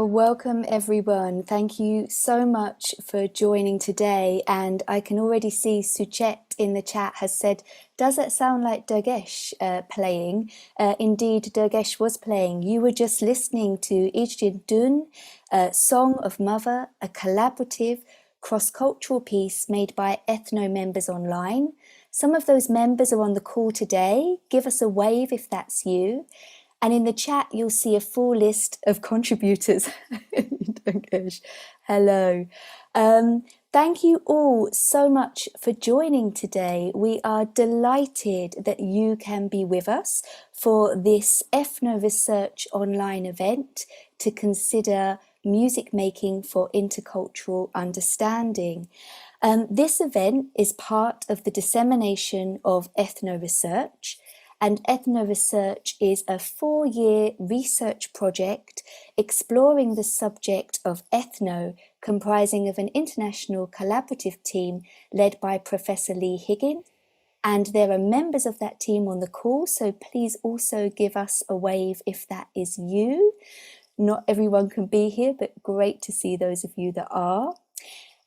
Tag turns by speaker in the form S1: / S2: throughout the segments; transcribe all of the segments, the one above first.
S1: Well, welcome everyone. Thank you so much for joining today. And I can already see Suchet in the chat has said, does it sound like Durgesh playing? Indeed, Durgesh was playing. You were just listening to Ijjin Dun, Song of Mother, a collaborative cross-cultural piece made by Ethno members online. Some of those members are on the call today. Give us a wave if that's you. And in the chat, you'll see a full list of contributors. Hello. Thank you all so much for joining today. We are delighted that you can be with us for this Ethno Research online event to consider music making for intercultural understanding. This event is part of the dissemination of Ethno Research. And Ethno Research is a 4-year research project exploring the subject of ethno, comprising of an international collaborative team led by Professor Lee Higgins. And there are members of that team on the call, so please also give us a wave if that is you. Not everyone can be here, but great to see those of you that are.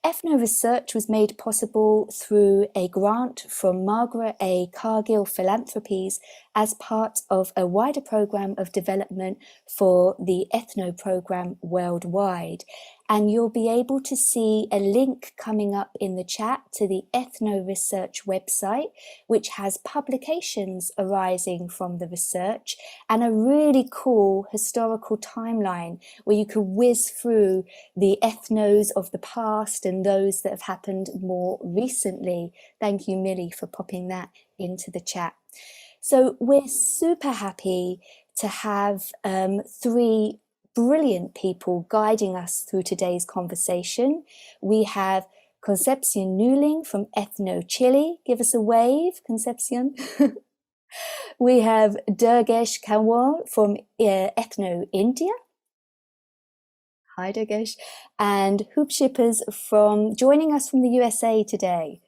S1: Ethno Research was made possible through a grant from Margaret A. Cargill Philanthropies as part of a wider programme of development for the Ethno programme worldwide. And you'll be able to see a link coming up in the chat to the Ethno Research website, which has publications arising from the research and a really cool historical timeline where you could whiz through the ethnos of the past and those that have happened more recently. Thank you, Millie, for popping that into the chat. So we're super happy to have 3 brilliant people guiding us through today's conversation. We have Concepción Neuling from Ethno Chile. Give us a wave, Concepción. We have Durgesh Kanwal from Ethno India. Hi, Durgesh. And Huib Schippers joining us from the USA today.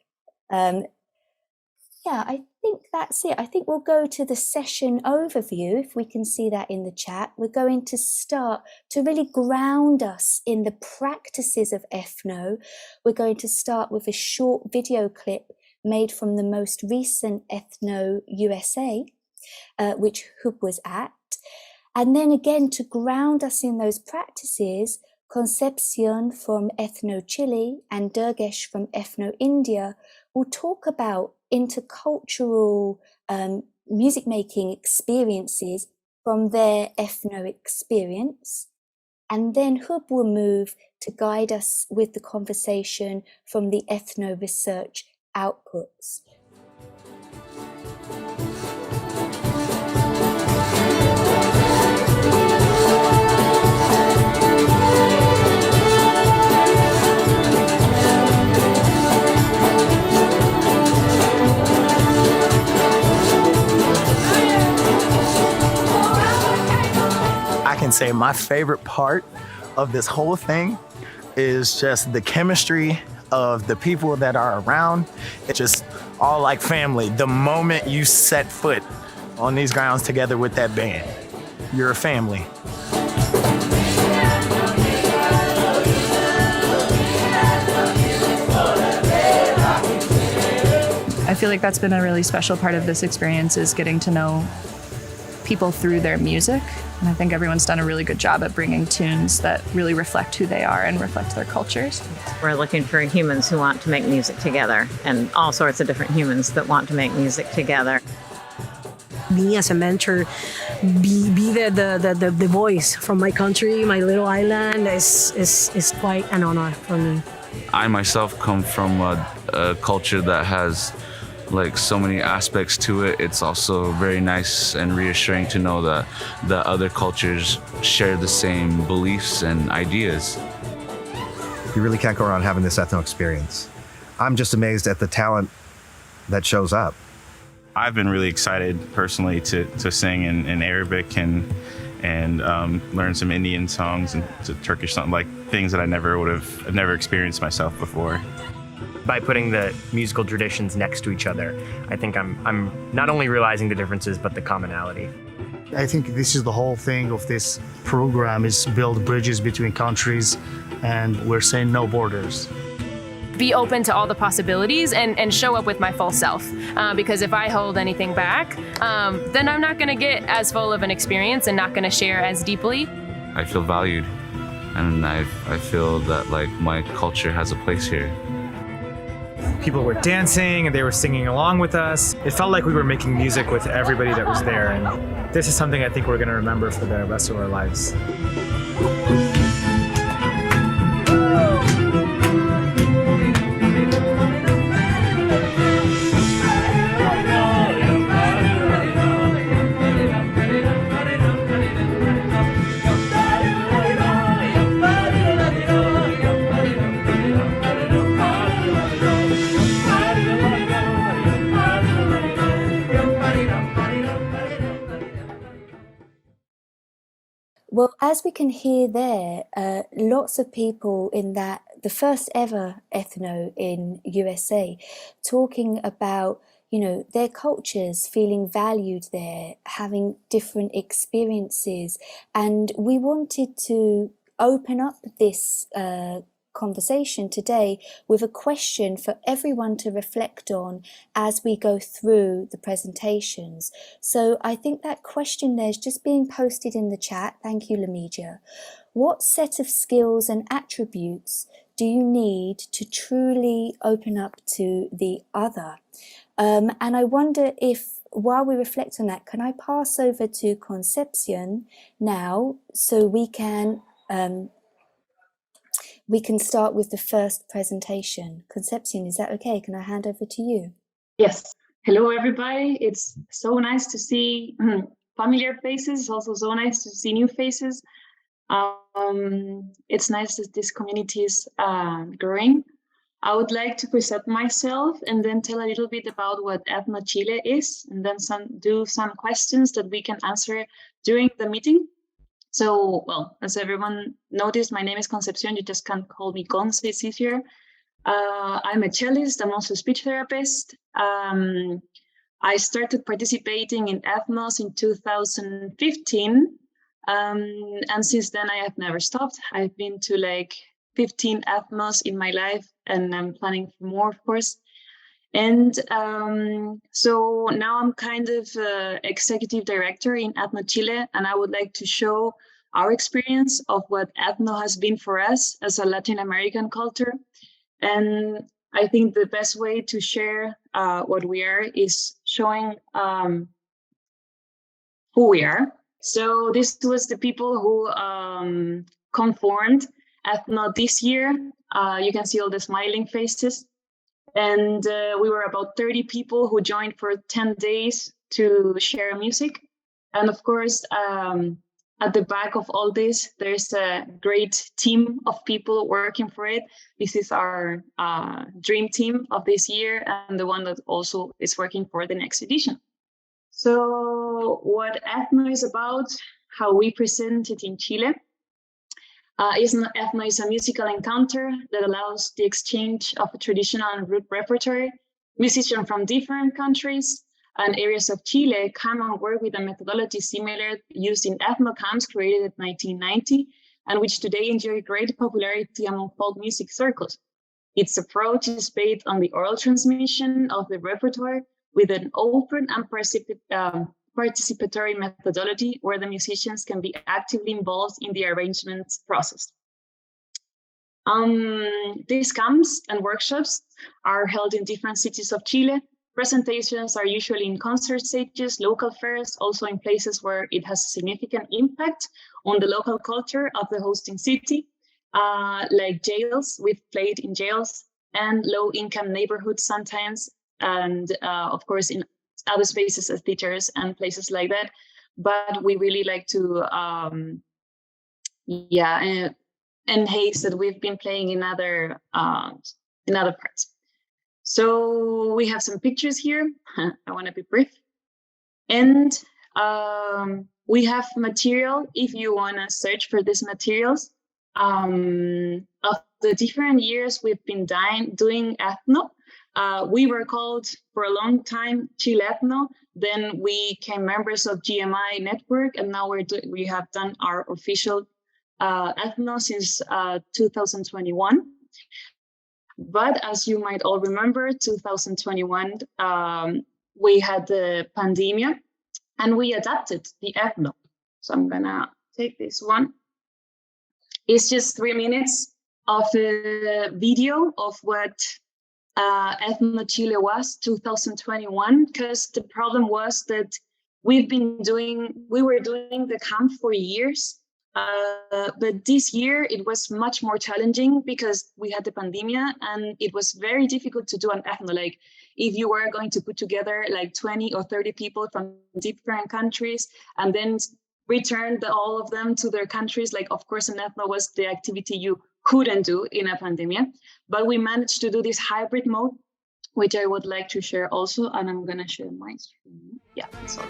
S1: Yeah, I think that's it. I think we'll go to the session overview, if we can see that in the chat. We're going to start to really ground us in the practices of ethno. We're going to start with a short video clip made from the most recent Ethno USA, which Huib was at. And then again, to ground us in those practices, Concepción from Ethno Chile and Durgesh from Ethno India will talk about intercultural music making experiences from their ethno experience. And then Huib will move to guide us with the conversation from the Ethno Research outputs.
S2: I can say my favorite part of this whole thing is just the chemistry of the people that are around. It's just all like family. The moment you set foot on these grounds together with that band, you're a family.
S3: I feel like that's been a really special part of this experience, is getting to know people through their music. And I think everyone's done a really good job at bringing tunes that really reflect who they are and reflect their cultures.
S4: We're looking for humans who want to make music together, and all sorts of different humans that want to make music together.
S5: Me as a mentor, be the voice from my country, my little island, is quite an honor for me.
S6: I myself come from a culture that has like so many aspects to it. It's also very nice and reassuring to know that other cultures share the same beliefs and ideas.
S7: You really can't go around having this ethno experience. I'm just amazed at the talent that shows up.
S8: I've been really excited personally to sing in Arabic and learn some Indian songs and Turkish songs, like things that I've never experienced myself before.
S9: By putting the musical traditions next to each other, I think I'm not only realizing the differences, but the commonality.
S10: I think this is the whole thing of this program, is build bridges between countries, and we're saying no borders.
S11: Be open to all the possibilities and show up with my full self. Because if I hold anything back, then I'm not gonna get as full of an experience and not gonna share as deeply.
S6: I feel valued, and I feel that like my culture has a place here.
S12: People were dancing and they were singing along with us. It felt like we were making music with everybody that was there, and this is something I think we're gonna remember for the rest of our lives.
S1: Well, as we can hear there, lots of people in that, the first ever ethno in USA, talking about, you know, their cultures, feeling valued there, having different experiences. And we wanted to open up this conversation today with a question for everyone to reflect on as we go through the presentations. So I think that question there is just being posted in the chat. Thank you, Lamija. What set of skills and attributes do you need to truly open up to the other? And I wonder if, while we reflect on that, can I pass over to Concepción now so we can start with the first presentation. Concepción, is that okay? Can I hand over to you?
S13: Yes. Hello, everybody. It's so nice to see familiar faces. It's also so nice to see new faces. It's nice that this community is growing. I would like to present myself and then tell a little bit about what Ethno Chile is, and then do some questions that we can answer during the meeting. So, well, as everyone noticed, my name is Concepción. You just can call me Conce, it's easier. I'm a cellist. I'm also a speech therapist. I started participating in ethnos in 2015. And since then, I have never stopped. I've been to like 15 ethnos in my life, and I'm planning for more, of course. And so now I'm kind of executive director in Ethno Chile, and I would like to show our experience of what ethno has been for us as a Latin American culture. And I think the best way to share what we are is showing who we are. So this was the people who conformed ethno this year. You can see all the smiling faces. And we were about 30 people who joined for 10 days to share music. And of course, at the back of all this, there's a great team of people working for it. This is our dream team of this year, and the one that also is working for the next edition. So what ethno is about, how we present it in Chile. Ethno is a musical encounter that allows the exchange of a traditional and root repertoire. Musicians from different countries and areas of Chile come and work with a methodology similar used in ethno camps created in 1990, and which today enjoy great popularity among folk music circles. Its approach is based on the oral transmission of the repertoire with an open and participatory methodology where the musicians can be actively involved in the arrangement process. These camps and workshops are held in different cities of Chile. Presentations are usually in concert stages, local fairs, also in places where it has a significant impact on the local culture of the hosting city, like jails. We've played in jails and low-income neighborhoods sometimes, and of course in other spaces as theaters and places like that. But we really like to, enhance that we've been playing in other parts. So we have some pictures here. I want to be brief. And we have material if you want to search for these materials. of the different years we've been doing ethno. We were called for a long time Chile Ethno. Then we became members of GMI network, and now we have done our official ethno since 2021. But as you might all remember, 2021, we had the pandemic, and we adapted the ethno. So I'm gonna take this one. It's just 3 minutes of a video of what Ethno Chile was 2021, because the problem was that we were doing the camp for years, but this year it was much more challenging because we had the pandemic, and it was very difficult to do an ethno. Like if you were going to put together like 20 or 30 people from different countries and then return all of them to their countries, like of course an ethno was the activity you couldn't do in a pandemic, but we managed to do this hybrid mode, which I would like to share also, and I'm gonna share my screen. Yeah, that's all.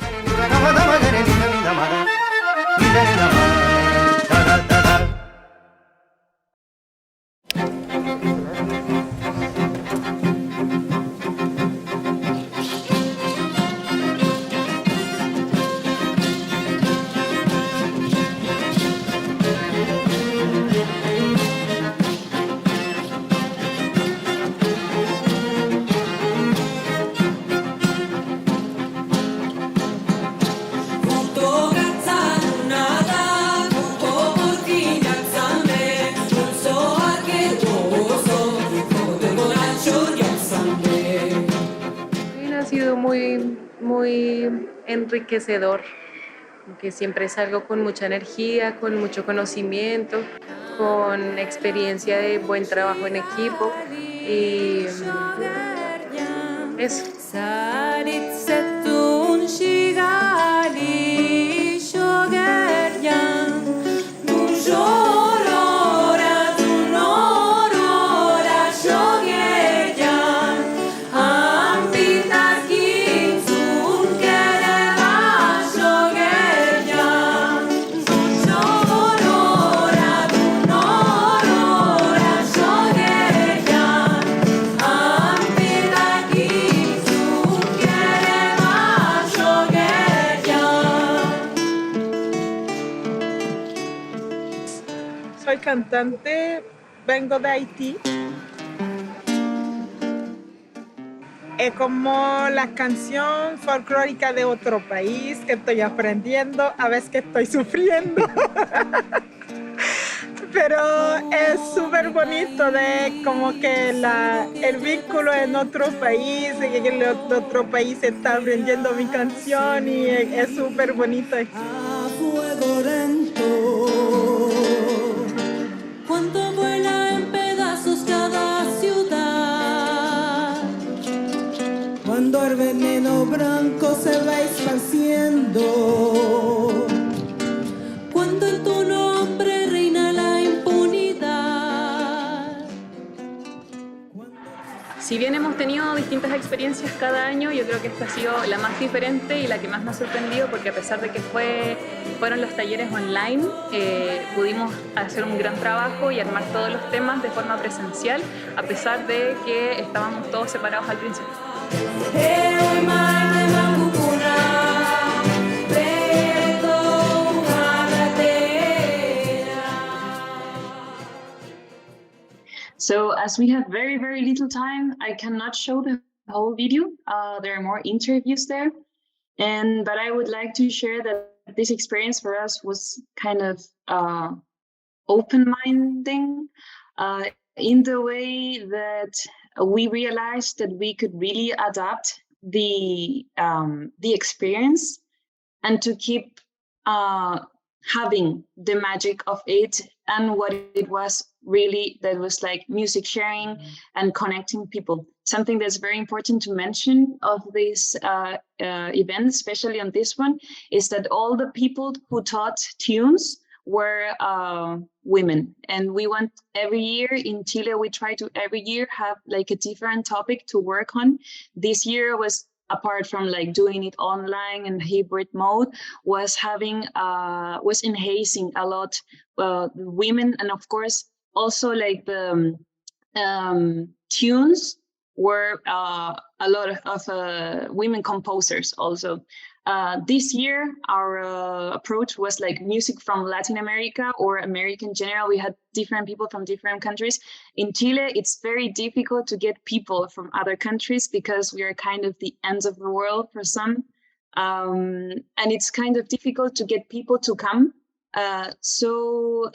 S14: Muy enriquecedor, que siempre salgo con mucha energía, con mucho conocimiento, con experiencia de buen trabajo en equipo y eso.
S15: Soy cantante, vengo de Haití. Es como la canción folclórica de otro país que estoy aprendiendo, a veces que estoy sufriendo. Pero es súper bonito de como que el vínculo en otro país, que el otro país está aprendiendo mi canción y es súper bonito.
S16: Fuego lento, cuando vuela en pedazos cada ciudad, cuando el veneno blanco se va esparciendo, cuando en tu nombre reina la impunidad.
S17: Si bien hemos tenido distintas experiencias cada año, yo creo que esta ha sido la más diferente y la que más me ha sorprendido, porque a pesar de que fueron los talleres online, pudimos hacer un gran trabajo y armar todos los temas de forma presencial, a pesar de que estábamos todos separados al principio.
S13: So as we have very, very little time, I cannot show the whole video. There are more interviews there. But I would like to share that this experience for us was kind of open-minding in the way that we realized that we could really adapt the experience and to keep having the magic of it and what it was really, that was like music sharing and connecting people. Something that's very important to mention of this event, especially on this one, is that all the people who taught tunes were women. And we want every year in Chile, we try to every year have like a different topic to work on. This year was apart from like doing it online and hybrid mode, was enhancing a lot women, and of course also like the tunes were a lot of women composers also. This year, our approach was like music from Latin America or America in general. We had different people from different countries. In Chile, it's very difficult to get people from other countries because we are kind of the ends of the world for some. And it's kind of difficult to get people to come. So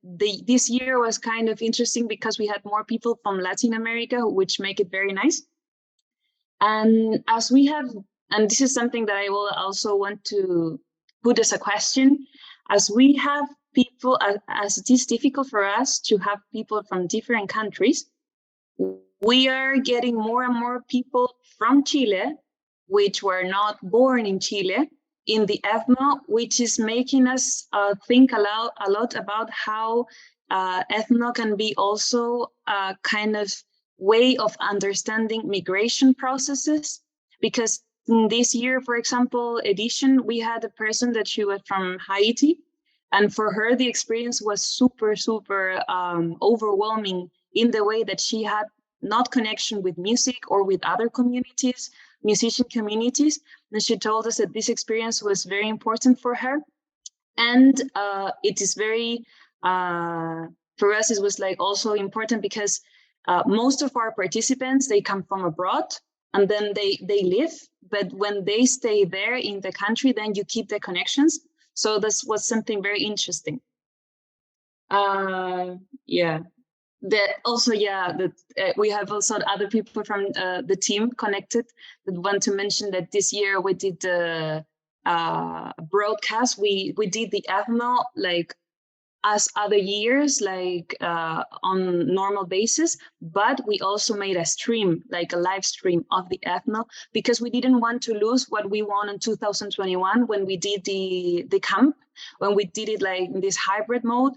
S13: this year was kind of interesting because we had more people from Latin America, which make it very nice. And as we have, and this is something that I will also want to put as a question, as we have people, as it is difficult for us to have people from different countries, we are getting more and more people from Chile, which were not born in Chile, in the ethno, which is making us think a lot about how ethno can be also a kind of way of understanding migration processes. Because in this year, for example, edition, we had a person that she was from Haiti, and for her, the experience was super, super overwhelming in the way that she had not connection with music or with other communities, musician communities. And she told us that this experience was very important for her. And it is very, for us, it was like also important because most of our participants, they come from abroad and then they live. But when they stay there in the country, then you keep the connections. So this was something very interesting. Yeah. That also, yeah, that we have also other people from the team connected that want to mention that this year we did the broadcast. We did the ethno like as other years, like on normal basis, but we also made a stream, like a live stream of the ethno, because we didn't want to lose what we won in 2021 when we did the camp, when we did it like in this hybrid mode.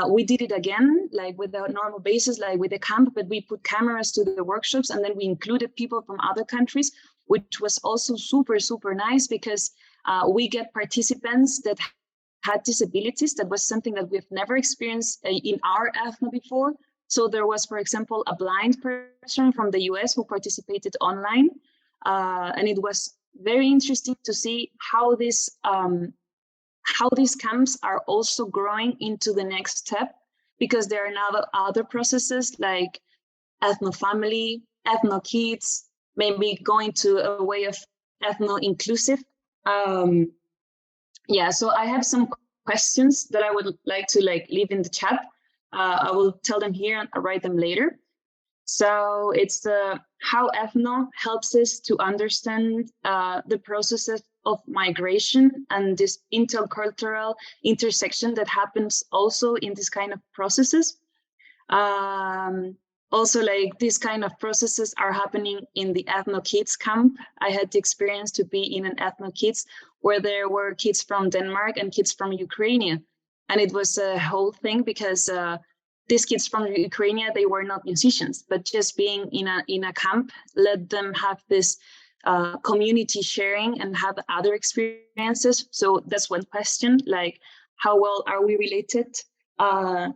S13: We did it again, like with a normal basis, like with the camp, but we put cameras to the workshops, and then we included people from other countries, which was also super, super nice because we get participants that had disabilities. That was something that we've never experienced in our ethno before. So there was, for example, a blind person from the US who participated online. And it was very interesting to see how these camps are also growing into the next step, because there are now other processes like ethno family, ethno kids, maybe going to a way of ethno inclusive. Yeah, so I have some questions that I would like to leave in the chat. I will tell them here and I'll write them later. So it's how ethno helps us to understand the processes of migration and this intercultural intersection that happens also in this kind of processes. Also, like these kind of processes are happening in the Ethno Kids camp. I had the experience to be in an Ethno Kids where there were kids from Denmark and kids from Ukraine. And it was a whole thing because these kids from Ukraine, they were not musicians, but just being in a camp let them have this community sharing and have other experiences. So that's one question, like how well are we related? The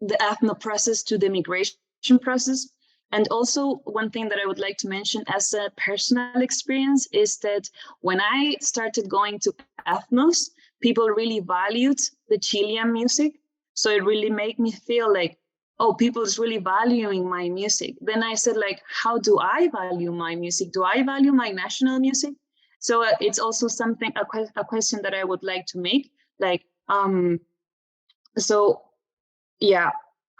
S13: ethno process to the migration process. And also one thing that I would like to mention as a personal experience is that when I started going to ethnos, people really valued the Chilean music. So it really made me feel like, oh, people is really valuing my music. Then I said, like, how do I value my music? Do I value my national music? So it's also something, a question that I would like to make, like, so yeah,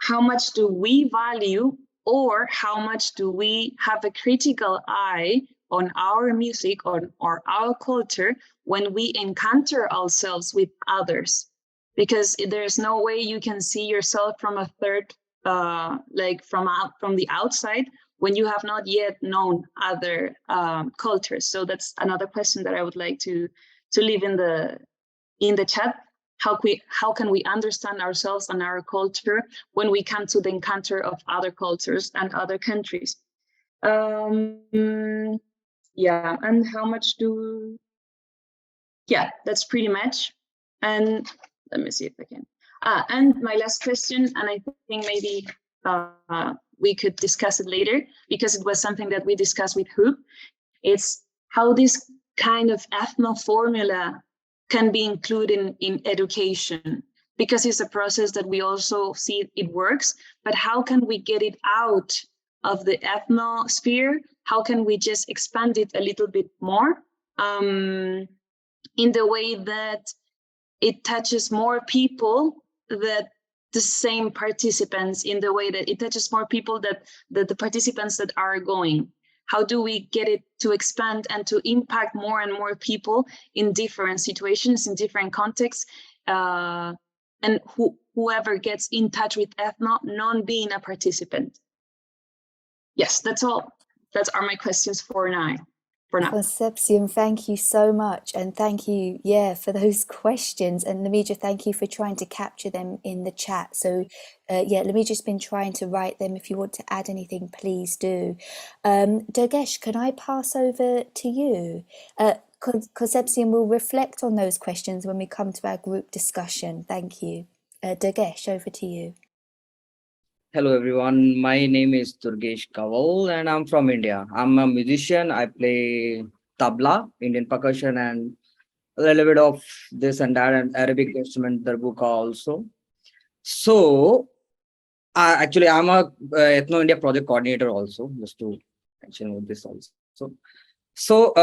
S13: how much do we value, or how much do we have a critical eye on our music or our culture when we encounter ourselves with others? Because there's no way you can see yourself from a third, like from the outside, when you have not yet known other cultures. So that's another question that I would like to leave in the chat. How can we understand ourselves and our culture when we come to the encounter of other cultures and other countries? Yeah, and how much do... Yeah, that's pretty much. And let me see if I can. And my last question, and I think maybe we could discuss it later, because it was something that we discussed with Huib. It's how this kind of ethno formula can be included in education, because it's a process that we also see it works, but how can we get it out of the ethno sphere? How can we just expand it a little bit more in the way that it touches more people, that the same participants, in the way that it touches more people that the participants that are going? How do we get it to expand and to impact more and more people in different situations, in different contexts, and whoever gets in touch with ethno, non being a participant? Yes, that's all. That are my questions for now.
S1: Concepción, thank you so much, and thank you, for those questions. And Lemija, thank you for trying to capture them in the chat. So, Lemija's been trying to write them. If you want to add anything, please do. Durgesh, can I pass over to you? Concepción will reflect on those questions when we come to our group discussion. Thank you. Durgesh, over to you.
S18: Hello everyone, my name is Durgesh Kanwal and I'm from India. I'm a musician. I play tabla, Indian percussion, and a little bit of this and that, and Arabic instrument, darbuka also. So, actually, I'm a Ethno India project coordinator also, just to mention this also. So,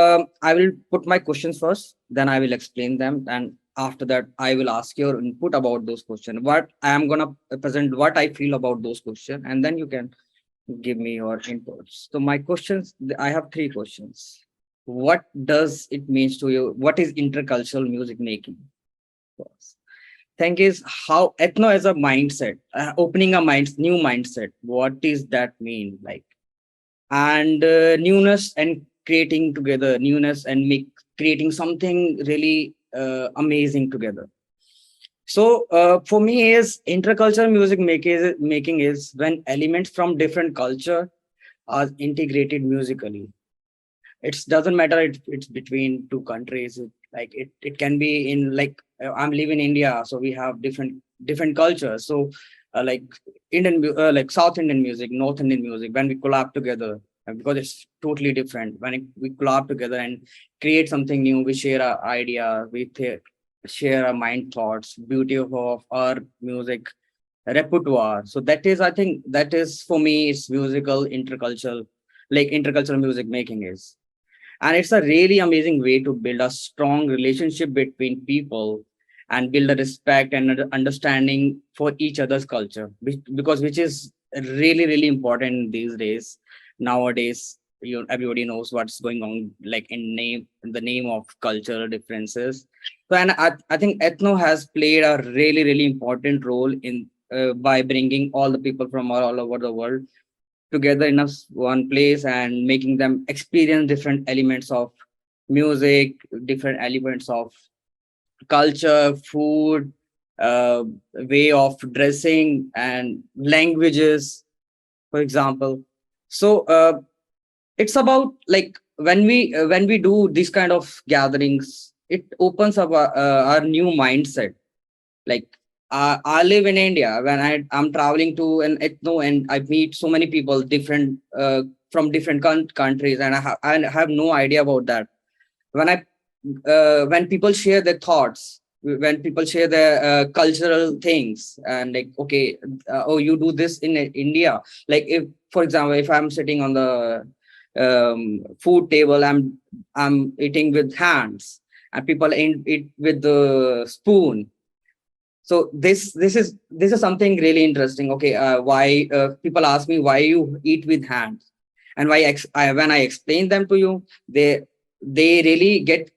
S18: I will put my questions first, then I will explain them, and after that, I will ask your input about those questions. What I am going to present, what I feel about those questions, and then you can give me your inputs. So my questions, I have 3 questions. What does it mean to you? What is intercultural music making? Thing is, how ethno as a mindset, opening a new mindset. What does that mean? Like, and newness and creating together, newness and creating something really amazing together. So for me, is intercultural music making is when elements from different culture are integrated musically. It doesn't matter if it's between 2 countries. It can be in, like, I'm living in India, so we have different cultures. So like Indian, like South Indian music, North Indian music, when we collab together, because it's totally different. When we collab together and create something new, we share our idea, we share our mind thoughts, beauty of our music repertoire. So that is, I think, that is for me, it's musical intercultural, like intercultural music making is. And it's a really amazing way to build a strong relationship between people and build a respect and understanding for each other's culture, which is really, really important these days. Nowadays, everybody knows what's going on, like in the name of cultural differences. So, and I think ethno has played a really, really important role in by bringing all the people from all over the world together in one place and making them experience different elements of music, different elements of culture, food, way of dressing, and languages, for example. So it's about, like, when we do these kind of gatherings, it opens up our new mindset. Like, I live in India. When I'm traveling to an ethno and I meet so many people different from different countries, and I have no idea about that. When people share their thoughts, when people share their cultural things, and like, okay, oh, you do this in India. Like, if, for example, if I'm sitting on the food table, I'm eating with hands, and people eat with the spoon. So this is something really interesting. Okay, why people ask me why you eat with hands, and when I explain them to you, they really get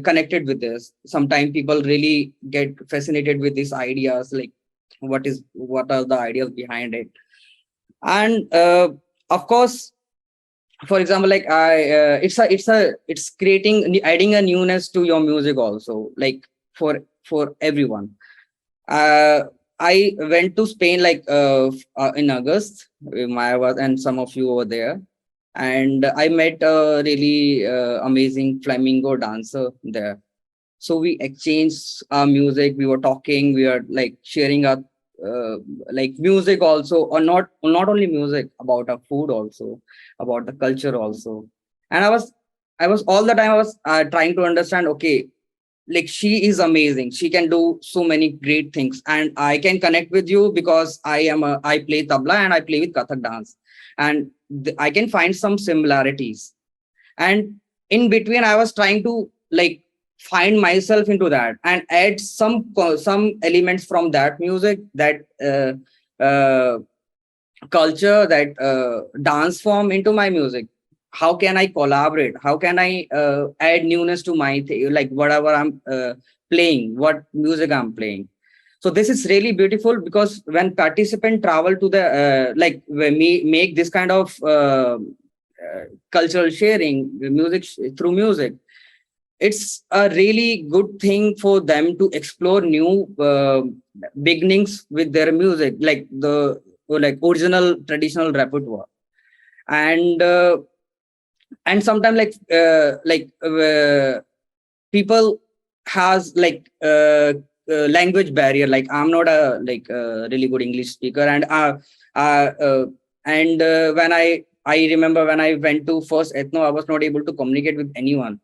S18: connected with this. Sometimes people really get fascinated with these ideas, like what are the ideas behind it. And of course, for example, like it's creating, adding a newness to your music also, like for everyone. I went to Spain, like in August. I was, and some of you were there. and I met a really amazing flamenco dancer there. So we exchanged our music. We were talking. We were like sharing our like music also, or not only music, about our food also, about the culture also. And I was all the time I was trying to understand. Okay, like she is amazing. She can do so many great things, and I can connect with you because I play tabla and I play with Kathak dance, and I can find some similarities. And in between, I was trying to like find myself into that and add some elements from that music, that culture, that dance form into my music. How can I collaborate? How can I add newness to my like whatever I'm playing, what music I'm playing? So this is really beautiful, because when participants travel to the like when we make this kind of cultural sharing, through music, it's a really good thing for them to explore new beginnings with their music, like the original traditional repertoire. And sometimes people has language barrier. Like I'm not a really good English speaker, and when I remember when I went to first ethno, I was not able to communicate with anyone,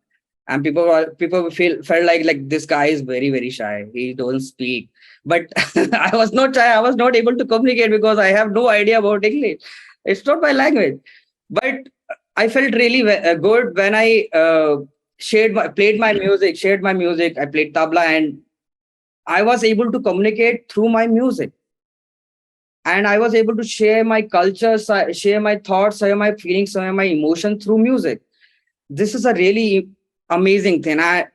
S18: and people felt like this guy is very shy, he doesn't speak. But I was not shy, I was not able to communicate because I have no idea about English. It's not my language. But I felt really good when I played my music. I played tabla, and I was able to communicate through my music, and I was able to share my culture, share my thoughts, share my feelings, share my emotion through music. This is a really amazing thing. I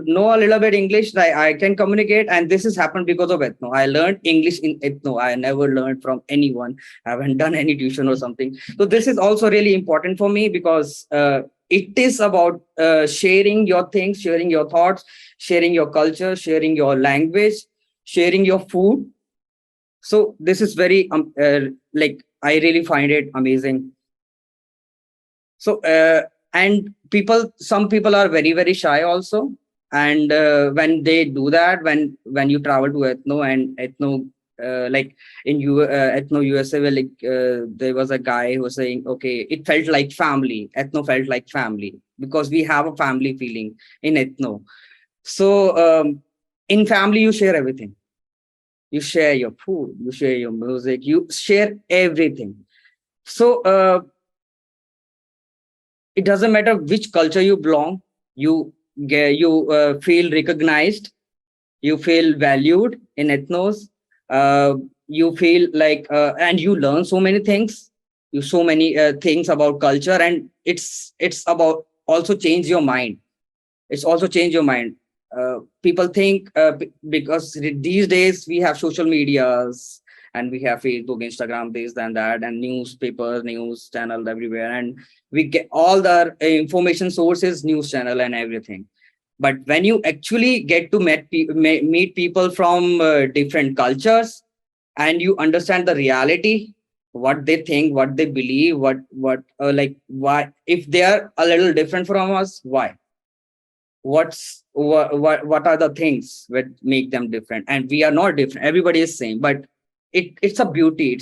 S18: know a little bit English. I can communicate, and this has happened because of ethno. I learned English in ethno. I never learned from anyone. I haven't done any tuition or something. So this is also really important for me, because it is about sharing your things, sharing your thoughts, sharing your culture, sharing your language, sharing your food. So this is very I really find it amazing. So and some people are very shy also, and when they do that, when you travel to ethno, and ethno ethno USA, there was a guy who was saying, okay, it felt like family. Ethno felt like family because we have a family feeling in ethno. So in family, you share everything. You share your food, you share your music, you share everything. So it doesn't matter which culture you belong, you feel recognized, you feel valued in ethnos. You feel and you learn so many things, things about culture, and it's about also change your mind. It's also change your mind. People think because these days we have social medias, and we have Facebook, Instagram, this and that, and newspapers, news channels everywhere, and we get all the information sources, news channel and everything. But when you actually get to meet people from different cultures, and you understand the reality, what they think, what they believe, what why, if they are a little different from us, why, what are the things that make them different? And we are not different, everybody is same, but it's a beauty.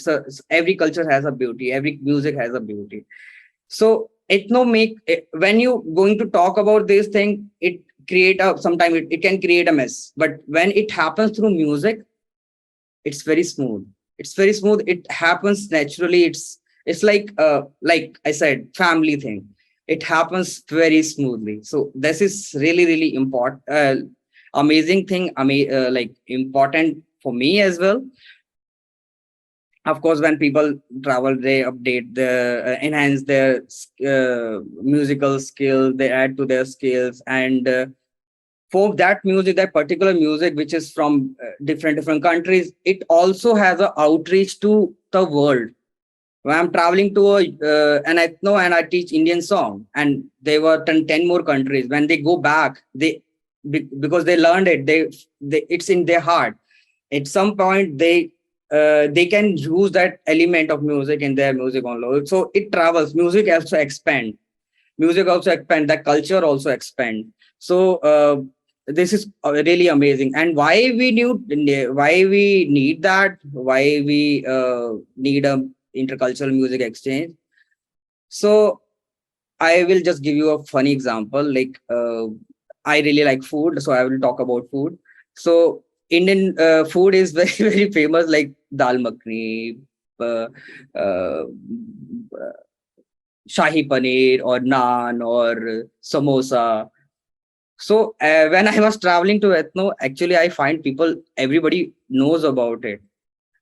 S18: Every culture has a beauty, every music has a beauty. So when you going to talk about this thing, sometimes it can create a mess. But when it happens through music, it's very smooth. It happens naturally. It's like I said, family thing. It happens very smoothly. So this is really important, amazing thing. Important for me as well. Of course, when people travel, they update enhance their musical skills, they add to their skills. And for that music, that particular music, which is from different countries, it also has an outreach to the world. When I'm traveling to an ethno and I teach Indian song, and they were 10 more countries, when they go back, because they learned it, it's in their heart. At some point, they they can use that element of music in their music only. So it travels. Music also expand. That culture also expand. So this is really amazing. And why we need that, why we need a intercultural music exchange. So I will just give you a funny example. Like I really like food, so I will talk about food. So Indian food is very very famous, like dal makhani, uh, uh, shahi paneer, or naan, or samosa. So when I was traveling to Ethno, actually I find everybody knows about it.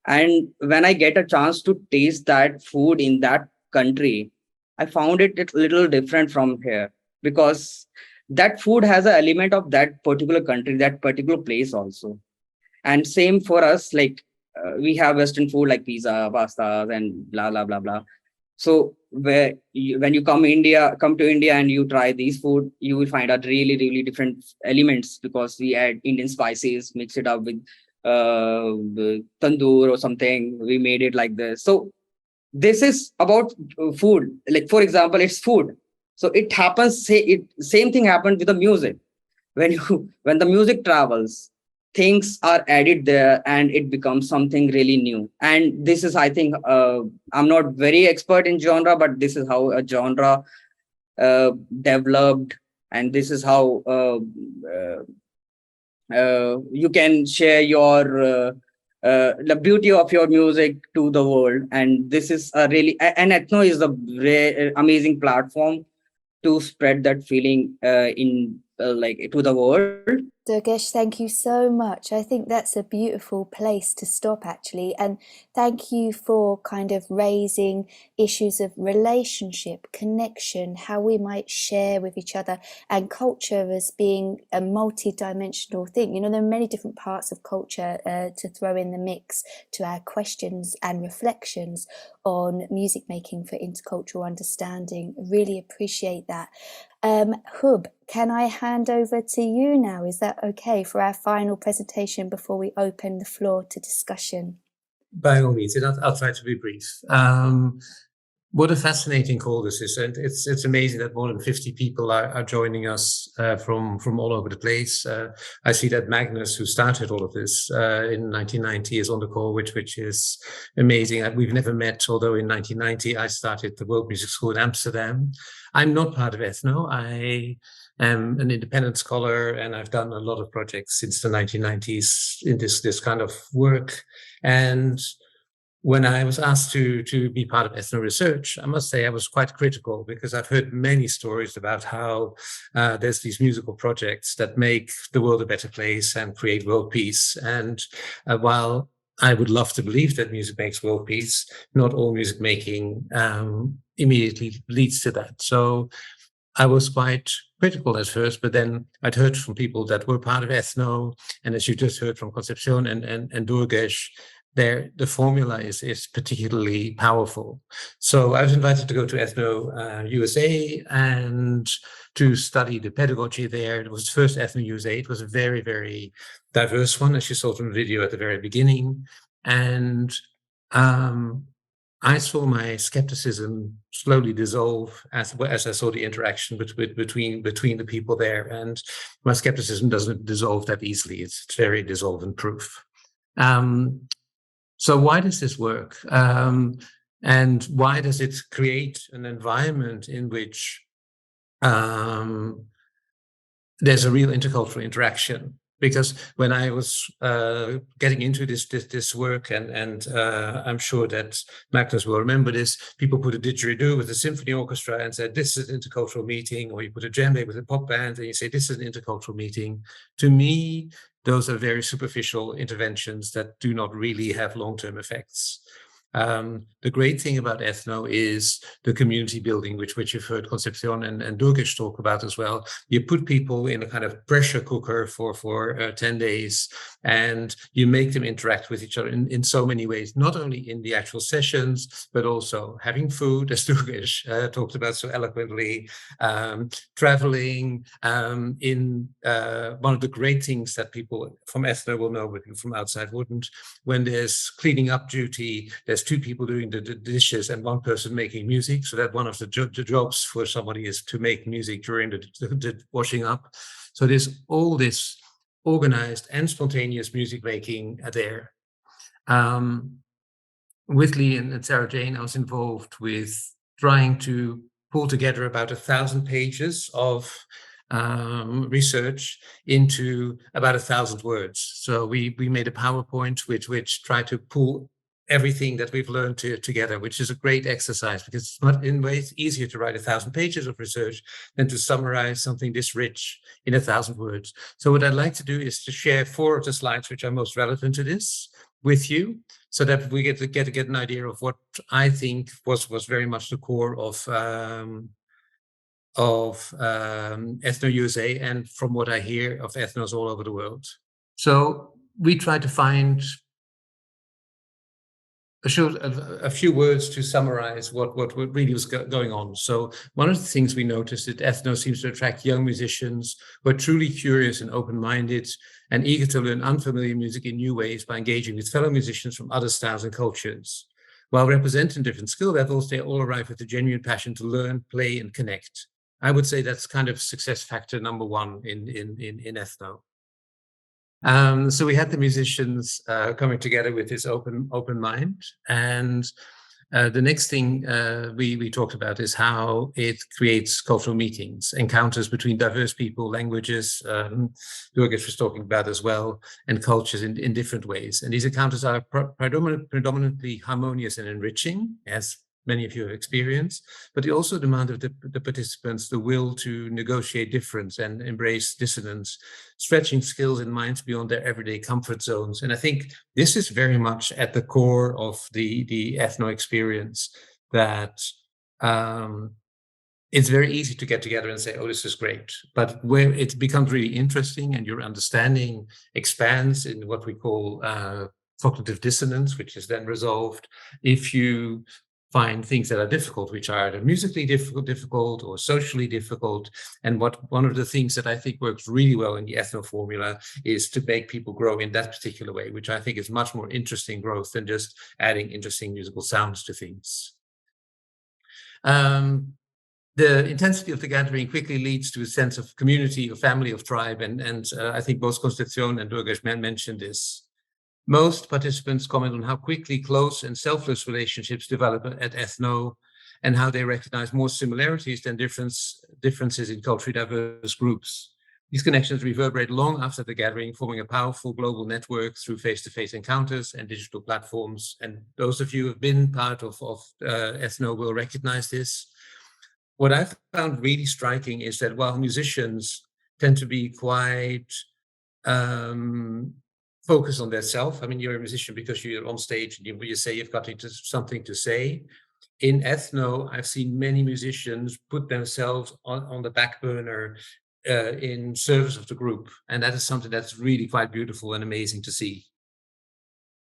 S18: And when I get a chance to taste that food in that country, I found it a little different from here, because that food has an element of that particular country, that particular place also. And same for us, like we have Western food like pizza, pastas, and blah blah blah blah. So when you come to India and you try these food, you will find out really really different elements, because we add Indian spices, mix it up with tandoor or something. We made it like this. So this is about food. Like for example, it's food. So it happens. Same thing happened with the music. When the music travels, things are added there and it becomes something really new. And this is, I think, I'm not very expert in genre, but this is how a genre developed, and this is how you can share the beauty of your music to the world. And this is and Ethno is a amazing platform to spread that feeling to the world.
S1: Durgesh, thank you so much. I think that's a beautiful place to stop, actually. And thank you for kind of raising issues of relationship, connection, how we might share with each other, and culture as being a multi-dimensional thing. You know, there are many different parts of culture to throw in the mix to our questions and reflections on music making for intercultural understanding. Really appreciate that. Huib, can I hand over to you now? Is that okay for our final presentation before we open the floor to discussion?
S19: By all means, and I'll try to be brief. What a fascinating call this is, and it's amazing that more than 50 people are joining us from all over the place. I see that Magnus, who started all of this in 1990, is on the call, which is amazing. We've never met, although in 1990 I started the World Music School in Amsterdam. I'm not part of Ethno. I am an independent scholar, and I've done a lot of projects since the 1990s in this kind of work. And when I was asked to be part of Ethno Research, I must say I was quite critical, because I've heard many stories about how there's these musical projects that make the world a better place and create world peace. And while I would love to believe that music makes world peace, not all music making immediately leads to that. So I was quite critical at first, but then I'd heard from people that were part of Ethno, and as you just heard from Concepción and Durgesh, the formula is particularly powerful. So I was invited to go to Ethno USA and to study the pedagogy there. It was the first Ethno USA. It was a very, very diverse one, as you saw from the video at the very beginning. And I saw my skepticism slowly dissolve as I saw the interaction between the people there. And my skepticism doesn't dissolve that easily. It's very dissolvent proof. So why does this work? And why does it create an environment in which there's a real intercultural interaction? Because when I was getting into this work, and I'm sure that Magnus will remember this, people put a didgeridoo with a symphony orchestra and said, this is an intercultural meeting, or you put a djembe with a pop band and you say, this is an intercultural meeting. To me, those are very superficial interventions that do not really have long-term effects. The great thing about Ethno is the community building, which you've heard Concepción and Durgesh talk about as well. You put people in a kind of pressure cooker for 10 days, and you make them interact with each other in so many ways, not only in the actual sessions, but also having food, as Durgesh talked about so eloquently, traveling. One of the great things that people from Ethno will know, but from outside wouldn't, when there's cleaning up duty, there's two people doing the dishes and one person making music, so that one of the jobs for somebody is to make music during the washing up. So there's all this organized and spontaneous music making there. With Lee and Sarah Jane, I was involved with trying to pull together about 1,000 pages of research into about 1,000 words. So we made a PowerPoint which tried to pull everything that we've learned together, which is a great exercise, because it's not, in ways, easier to write 1,000 pages of research than to summarize something this rich in 1,000 words. So what I'd like to do is to share 4 of the slides which are most relevant to this with you, so that we get an idea of what I think was very much the core of Ethno USA, and from what I hear of ethnos all over the world. So we try to find a few words to summarize what really was going on. So one of the things we noticed is that Ethno seems to attract young musicians who are truly curious and open-minded and eager to learn unfamiliar music in new ways by engaging with fellow musicians from other styles and cultures. While representing different skill levels, they all arrive with a genuine passion to learn, play, and connect. I would say that's kind of success factor number 1 in Ethno. So we had the musicians coming together with this open mind, and the next thing we talked about is how it creates cultural meetings, encounters between diverse people, languages, Durgesh was talking about as well, and cultures in different ways. And these encounters are predominantly harmonious and enriching, as many of you have experienced, but they also demand of the participants the will to negotiate difference and embrace dissonance, stretching skills and minds beyond their everyday comfort zones. And I think this is very much at the core of the ethno experience, that it's very easy to get together and say, oh, this is great. But where it becomes really interesting and your understanding expands in what we call cognitive dissonance, which is then resolved if you find things that are difficult, which are either musically difficult or socially difficult. And one of the things that I think works really well in the ethno formula is to make people grow in that particular way, which I think is much more interesting growth than just adding interesting musical sounds to things. The intensity of the gathering quickly leads to a sense of community, of family, of tribe, and I think both Concepción and Durgesh mentioned this. Most participants comment on how quickly close and selfless relationships develop at Ethno, and how they recognize more similarities than differences in culturally diverse groups. These connections reverberate long after the gathering, forming a powerful global network through face-to-face encounters and digital platforms. And those of you who have been part of Ethno will recognize this. What I found really striking is that while musicians tend to be quite focused on their self, I mean, you're a musician because you're on stage and you say you've got something to say. In Ethno, I've seen many musicians put themselves on the back burner in service of the group. And that is something that's really quite beautiful and amazing to see.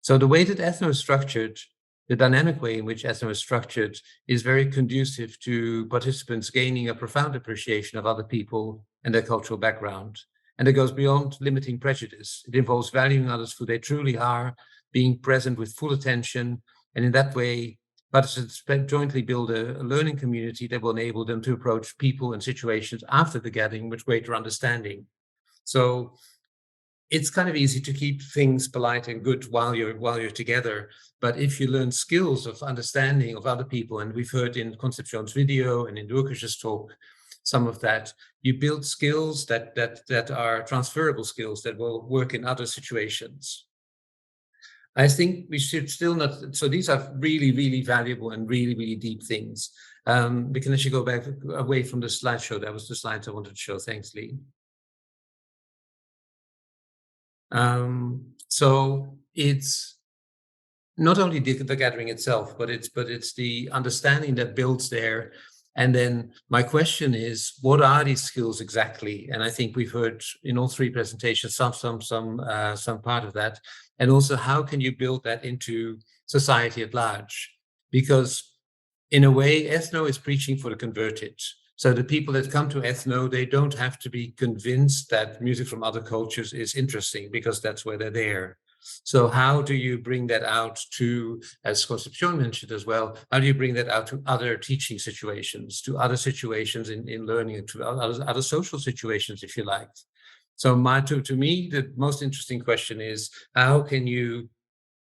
S19: So the way that Ethno is structured, the dynamic way in which Ethno is structured, is very conducive to participants gaining a profound appreciation of other people and their cultural background. And it goes beyond limiting prejudice. It involves valuing others for who they truly are, being present with full attention, and in that way, participants jointly build a learning community that will enable them to approach people and situations after the gathering with greater understanding. So it's kind of easy to keep things polite and good while you're together. But if you learn skills of understanding of other people, and we've heard in Concepción's video and in Durgesh's talk, some of that, you build skills that are transferable skills that will work in other situations. I think we should still not, so these are really, really valuable and really, really deep things. We can actually go back away from the slideshow. That was the slides I wanted to show. Thanks, Lee. So it's not only the gathering itself, but it's the understanding that builds there. And then my question is, what are these skills exactly? And I think we've heard in all three presentations some part of that. And also, how can you build that into society at large? Because in a way, ethno is preaching for the converted. So the people that come to ethno, they don't have to be convinced that music from other cultures is interesting, because that's where they're there. So how do you bring that out to, as Concepción mentioned as well, how do you bring that out to other teaching situations, to other situations in learning, to other social situations, if you like? So to me, the most interesting question is, how can you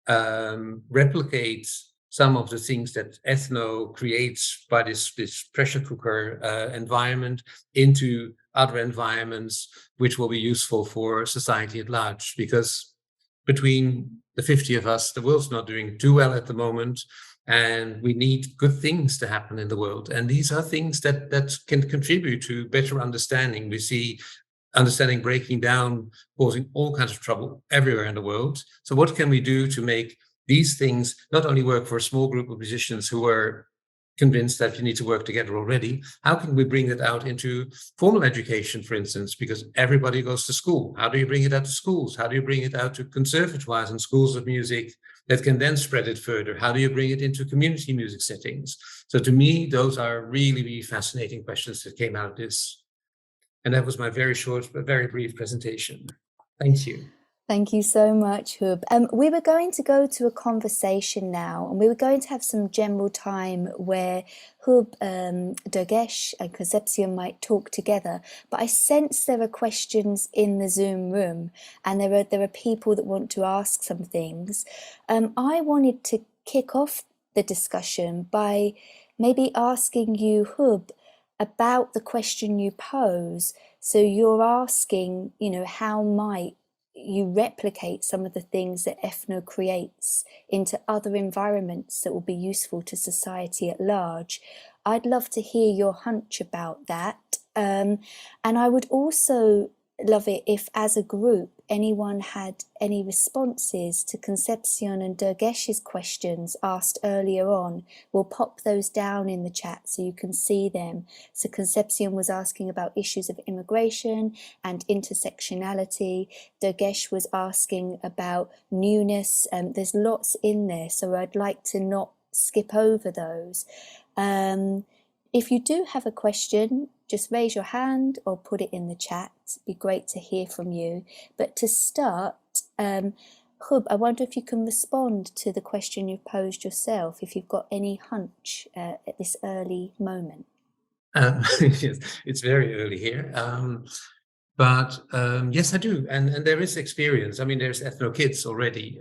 S19: replicate some of the things that ethno creates by this pressure cooker environment into other environments, which will be useful for society at large? Because between the 50 of us, the world's not doing too well at the moment, and we need good things to happen in the world. And these are things that can contribute to better understanding. We see understanding breaking down, causing all kinds of trouble everywhere in the world. So what can we do to make these things not only work for a small group of musicians who are convinced that you need to work together already? How can we bring that out into formal education, for instance, because everybody goes to school? How do you bring it out to schools? How do you bring it out to conservatoires and schools of music that can then spread it further? How do you bring it into community music settings? So to me, those are really, really fascinating questions that came out of this. And that was my very short but very brief presentation. Thank you.
S1: Thank you so much, Huib. We were going to go to a conversation now, and we were going to have some general time where Huib, Durgesh and Concepción might talk together, but I sense there are questions in the Zoom room, and there are people that want to ask some things. I wanted to kick off the discussion by maybe asking you, Huib, about the question you pose. So you're asking, how might you replicate some of the things that ethno creates into other environments that will be useful to society at large. I'd love to hear your hunch about that. And I would also love it if, as a group, anyone had any responses to Concepción and Durgesh's questions asked earlier on. We'll pop those down in the chat so you can see them. So Concepción was asking about issues of immigration and intersectionality. Durgesh was asking about newness. There's lots in there, so I'd like to not skip over those. If you do have a question, just raise your hand or put it in the chat. It'd be great to hear from you. But to start, Huib, I wonder if you can respond to the question you've posed yourself, if you've got any hunch at this early moment.
S19: Yes, it's very early here. But yes, I do. And there is experience. I mean, there's ethno kids already.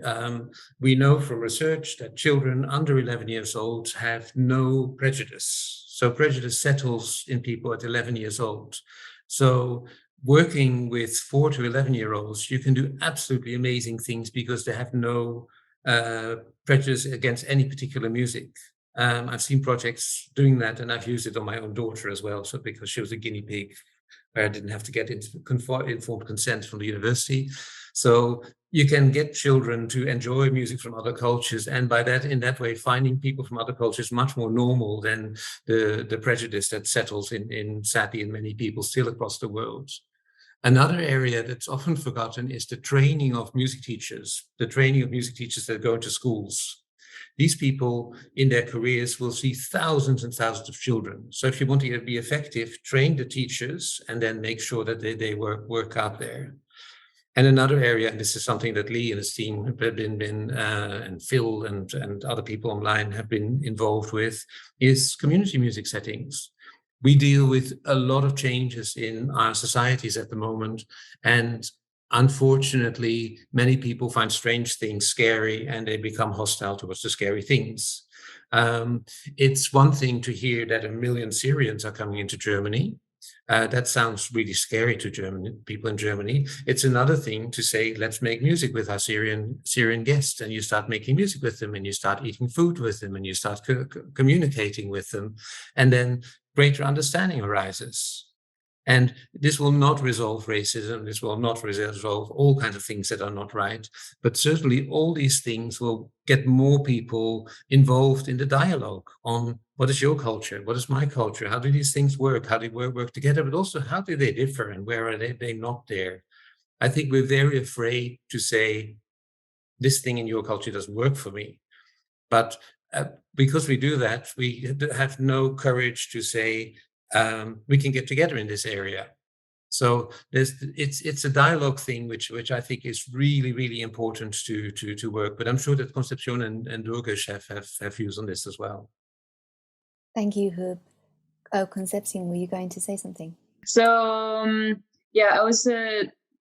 S19: We know from research that children under 11 years old have no prejudice. So prejudice settles in people at 11 years old. So working with 4 to 11-year-olds, you can do absolutely amazing things because they have no prejudice against any particular music. I've seen projects doing that, and I've used it on my own daughter as well. So because she was a guinea pig, where I didn't have to get informed consent from the university. So you can get children to enjoy music from other cultures, and by that, in that way, finding people from other cultures much more normal than the prejudice that settles sadly in many people still across the world. Another area that's often forgotten is the training of music teachers, that go into schools. These people in their careers will see thousands and thousands of children. So if you want to be effective, train the teachers and then make sure that they work out there. And another area, and this is something that Lee and his team have been and Phil and other people online have been involved with, is community music settings. We deal with a lot of changes in our societies at the moment, and unfortunately, many people find strange things scary and they become hostile towards the scary things. It's one thing to hear that 1 million Syrians are coming into Germany. That sounds really scary to people in Germany. It's another thing to say, let's make music with our Syrian guests, and you start making music with them, and you start eating food with them, and you start communicating with them, and then greater understanding arises. And this will not resolve racism. This will not resolve all kinds of things that are not right. But certainly all these things will get more people involved in the dialogue on what is your culture? What is my culture? How do these things work? How do they work together? But also, how do they differ and where are they not there? I think we're very afraid to say, this thing in your culture doesn't work for me. But because we do that, we have no courage to say, we can get together in this area. So it's a dialogue thing, which I think is really, really important to work. But I'm sure that Concepción and Durgesh have views on this as well.
S1: Thank you, Huib. Oh, Concepción, were you going to say something?
S13: So yeah, I was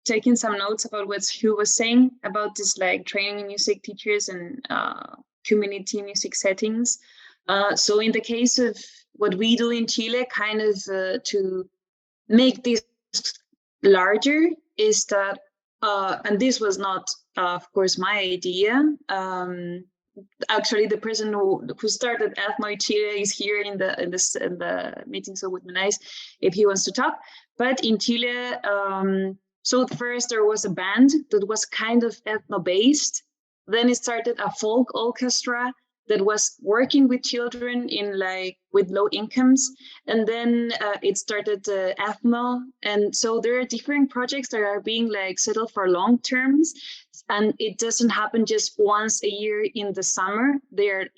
S13: taking some notes about what Huib was saying about this, like training music teachers and community music settings. So in the case of what we do in Chile, kind of to make this larger, is that, and this was not, of course, my idea. Actually, the person who started Ethno Chile is here in the meeting, so it would be nice if he wants to talk. But in Chile, so first there was a band that was kind of ethno-based. Then it started a folk orchestra that was working with children in with low incomes, and then it started ethno, and so there are different projects that are being settled for long terms, and it doesn't happen just once a year in the summer. They're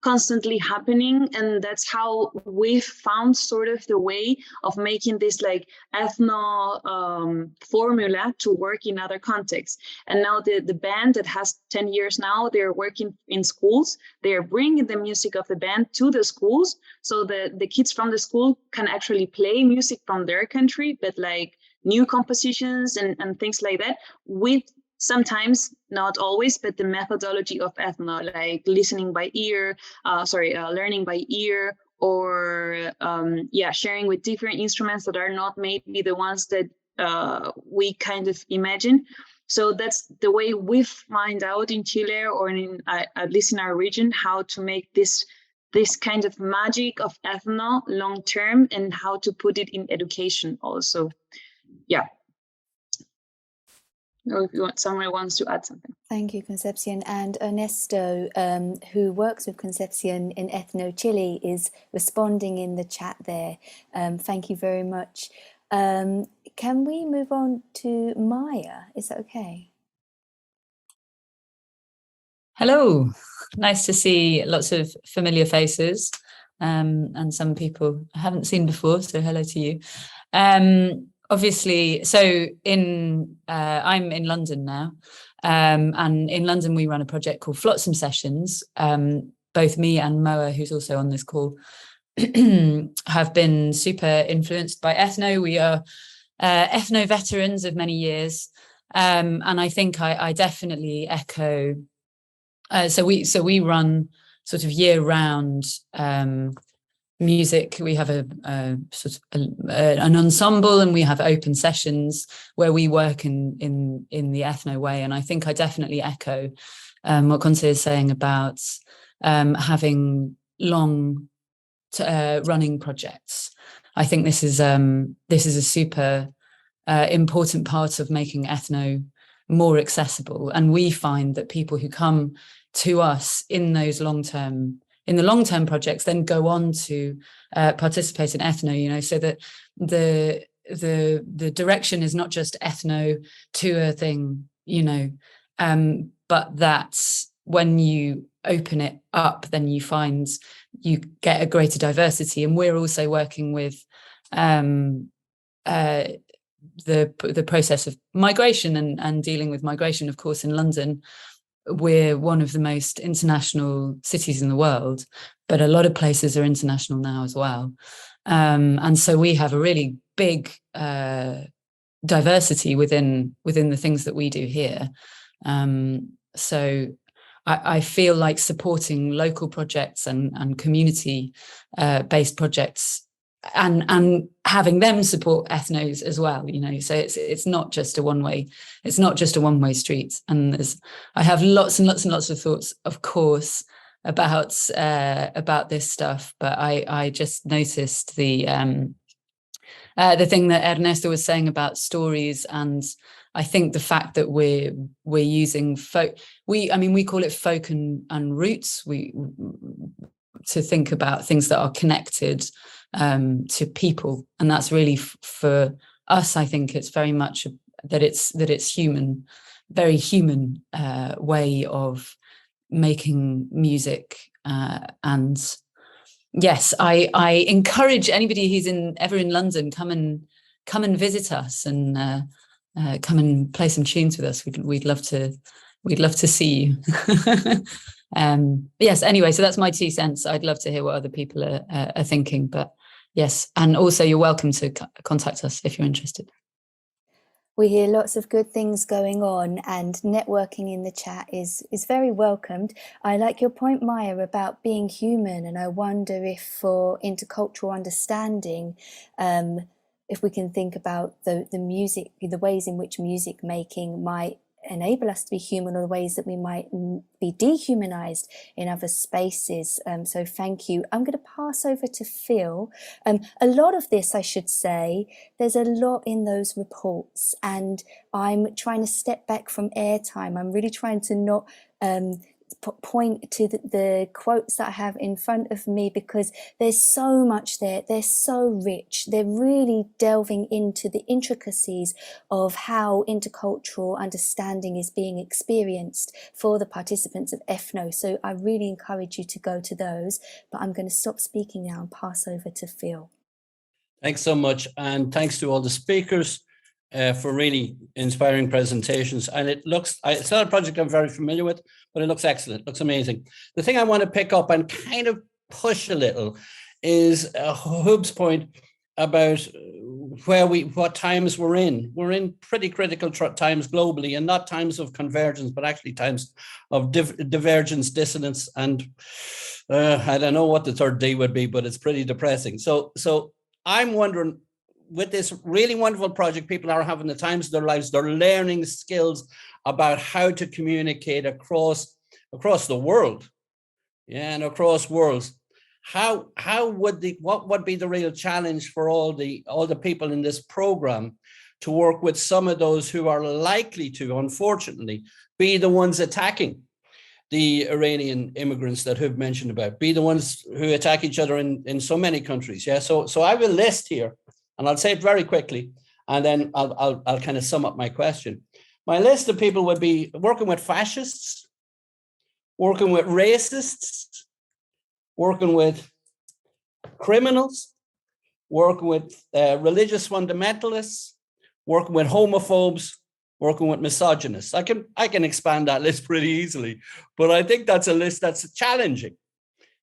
S13: constantly happening, and that's how we've found sort of the way of making this ethno formula to work in other contexts. And now the band that has 10 years now, they're working in schools. They're bringing the music of the band to the schools, so the kids from the school can actually play music from their country, but new compositions and things like that, with sometimes, not always, but the methodology of ethno, like listening by ear, learning by ear, or sharing with different instruments that are not maybe the ones that we kind of imagine. So that's the way we find out in Chile, or at least in our region, how to make this kind of magic of ethno long term, and how to put it in education also. Yeah. Or if someone wants to add something.
S1: Thank you, Concepción. And Ernesto, who works with Concepción in Ethno Chile, is responding in the chat there. Thank you very much. Can we move on to Maya? Is that okay?
S20: Hello. Nice to see lots of familiar faces, and some people I haven't seen before, so hello to you. Obviously, so I'm in London now, and in London we run a project called Flotsam Sessions. Both me and Moa, who's also on this call, have been super influenced by ethno. We are ethno veterans of many years, and I think I definitely echo. So we run sort of year-round music. We have a sort of an ensemble, and we have open sessions where we work in the ethno way. And I think I definitely echo what Conce is saying about having long running projects. I think this is a super important part of making ethno more accessible. And we find that people who come to us in those long-term projects then go on to participate in ethno, so that the direction is not just ethno to a thing, but that's when you open it up, then you find you get a greater diversity. And we're also working with the process of migration and dealing with migration. Of course, in London, we're one of the most international cities in the world, but a lot of places are international now as well. And so we have a really big diversity within the things that we do here. So I feel like supporting local projects and community based projects and having them support ethnos as well, so it's not just a one-way street. And I have lots and lots and lots of thoughts, of course, about this stuff, but I just noticed the the thing that Ernesto was saying about stories, and I think the fact that we're using folk, we call it folk and roots. To think about things that are connected to people, and that's really for us. I think it's very much that it's human, very human way of making music, and yes, I encourage anybody who's ever in London, come and visit us and come and play some tunes with us. We'd love to see you. Yes, anyway, so that's my 2 cents. I'd love to hear what other people are thinking, but yes, and also you're welcome to contact us if you're interested.
S1: We hear lots of good things going on, and networking in the chat is very welcomed. I like your point, Maya, about being human, and I wonder if for intercultural understanding, if we can think about the music, the ways in which music making might enable us to be human, or the ways that we might be dehumanized in other spaces. So thank you. I'm going to pass over to Phil. A lot of this, I should say, there's a lot in those reports, and I'm trying to step back from airtime. I'm really trying to not point to the quotes that I have in front of me, because there's so much there. They're so rich. They're really delving into the intricacies of how intercultural understanding is being experienced for the participants of Ethno. So I really encourage you to go to those, but I'm going to stop speaking now and pass over to Phil.
S21: Thanks so much, and thanks to all the speakers for really inspiring presentations. And it's not a project I'm very familiar with, but it looks excellent, it looks amazing. The thing I want to pick up and kind of push a little is Huib's point about what times we're in. We're in pretty critical times globally, and not times of convergence, but actually times of divergence, dissonance, and I don't know what the third D would be, but it's pretty depressing. So I'm wondering, with this really wonderful project, people are having the times of their lives, they're learning skills about how to communicate across the world, and across worlds. What would be the real challenge for all the people in this program to work with some of those who are likely to, unfortunately, be the ones attacking the Iranian immigrants that Huib mentioned about, be the ones who attack each other in so many countries? Yeah, so I have a list here, and I'll say it very quickly, and then I'll kind of sum up my question. My list of people would be working with fascists, working with racists, working with criminals, working with religious fundamentalists, working with homophobes, working with misogynists. I can expand that list pretty easily, but I think that's a list that's challenging.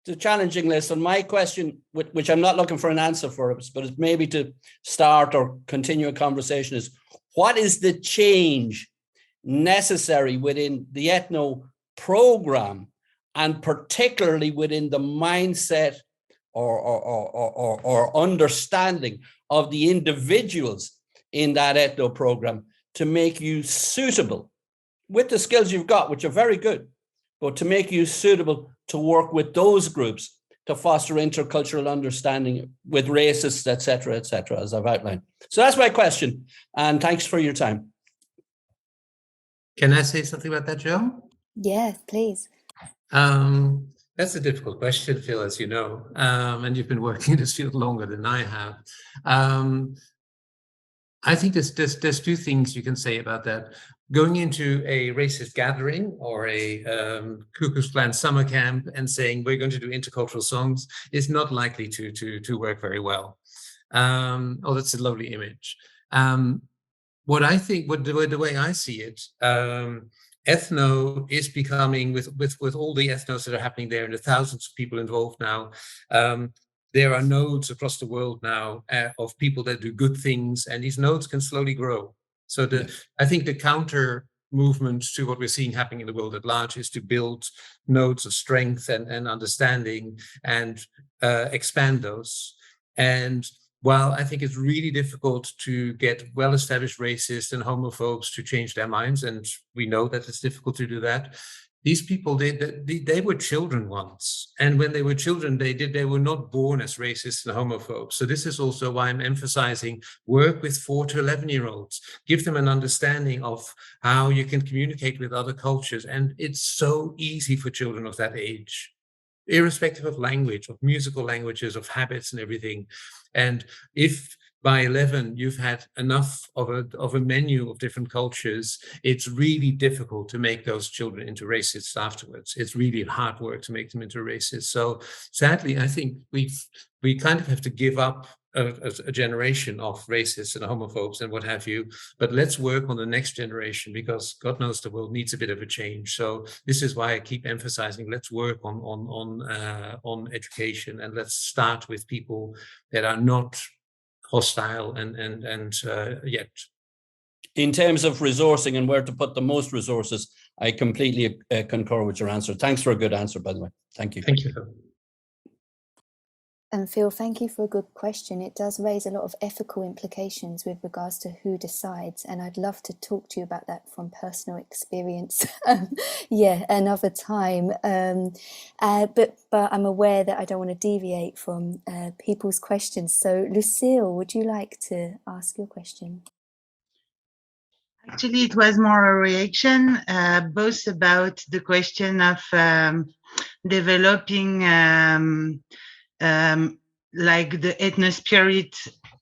S21: It's a challenging list, and my question, which I'm not looking for an answer for, but it's maybe to start or continue a conversation, is what is the change necessary within the Ethno program, and particularly within the mindset or understanding of the individuals in that Ethno program to make you suitable with the skills you've got, which are very good, but to make you suitable to work with those groups to foster intercultural understanding with racists, et cetera, as I've outlined. So that's my question, and thanks for your time.
S19: Can I say something about that, Joe?
S1: Yeah, please.
S19: That's a difficult question, Phil, as you know, and you've been working in this field longer than I have. I think there's two things you can say about that. Going into a racist gathering or a Ku Klux Klan summer camp and saying we're going to do intercultural songs is not likely to work very well. Oh, that's a lovely image. What I think, the way I see it, Ethno is becoming, with all the ethnos that are happening there and the thousands of people involved now, there are nodes across the world now of people that do good things, and these nodes can slowly grow. So I think the counter movement to what we're seeing happening in the world at large is to build nodes of strength and understanding and expand those. And while I think it's really difficult to get well-established racists and homophobes to change their minds, and we know that it's difficult to do that, These people, they were children once. And when they were children, they were not born as racists and homophobes. So this is also why I'm emphasizing work with 4 to 11-year-olds, give them an understanding of how you can communicate with other cultures. And it's so easy for children of that age, irrespective of language, of musical languages, of habits and everything. And if by 11 you've had enough of a menu of different cultures, it's really difficult to make those children into racists afterwards. It's really hard work to make them into racists. So sadly, I think we kind of have to give up a generation of racists and homophobes and what have you, but let's work on the next generation, because God knows the world needs a bit of a change. So this is why I keep emphasizing, let's work on education, and let's start with people that are not hostile and yet.
S21: In terms of resourcing and where to put the most resources, I completely concur with your answer. Thanks for a good answer, by the way. Thank you.
S19: Thank you.
S1: And Phil, thank you for a good question. It does raise a lot of ethical implications with regards to who decides, and I'd love to talk to you about that from personal experience. Yeah, another time. But I'm aware that I don't want to deviate from people's questions. So, Lucille, would you like to ask your question?
S2: Actually, it was more a reaction, both about the question of developing like the ethno spirit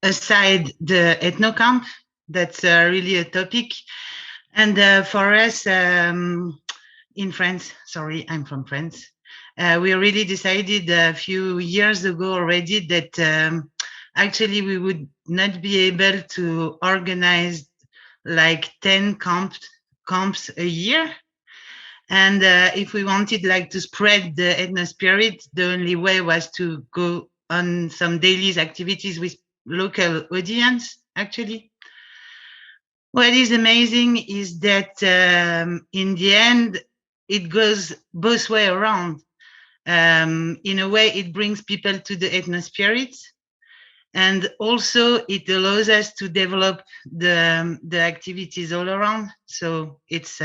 S2: aside the ethno camp. That's really a topic. And for us in France, sorry, I'm from France, we really decided a few years ago already that actually we would not be able to organize like 10 camps a year. And if we wanted like to spread the ethno spirit, the only way was to go on some daily activities with local audience, actually. What is amazing is that in the end, it goes both way around. In a way, it brings people to the ethno spirit, and also it allows us to develop the activities all around. So it's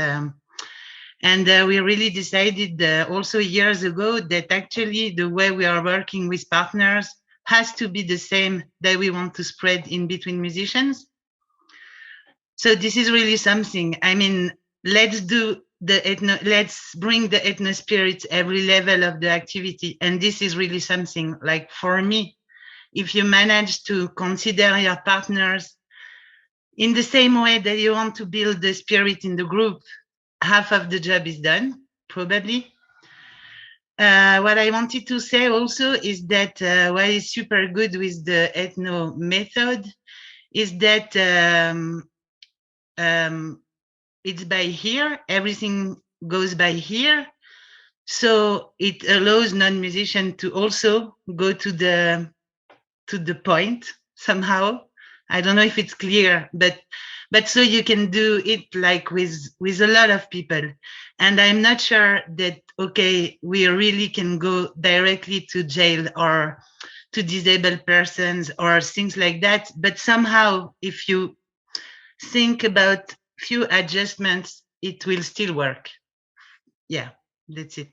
S2: and we really decided also years ago that actually the way we are working with partners has to be the same that we want to spread in between musicians. So this is really something. I mean, let's bring the ethno spirit every level of the activity. And this is really something like for me, if you manage to consider your partners in the same way that you want to build the spirit in the group, half of the job is done, probably. What I wanted to say also is that what is super good with the ethno method is that it's by ear, everything goes by ear. So it allows non-musicians to also go to the point somehow. I don't know if it's clear, but so you can do it like with a lot of people. And I'm not sure that, okay, we really can go directly to jail or to disabled persons or things like that. But somehow, if you think about few adjustments, it will still work. Yeah, that's it.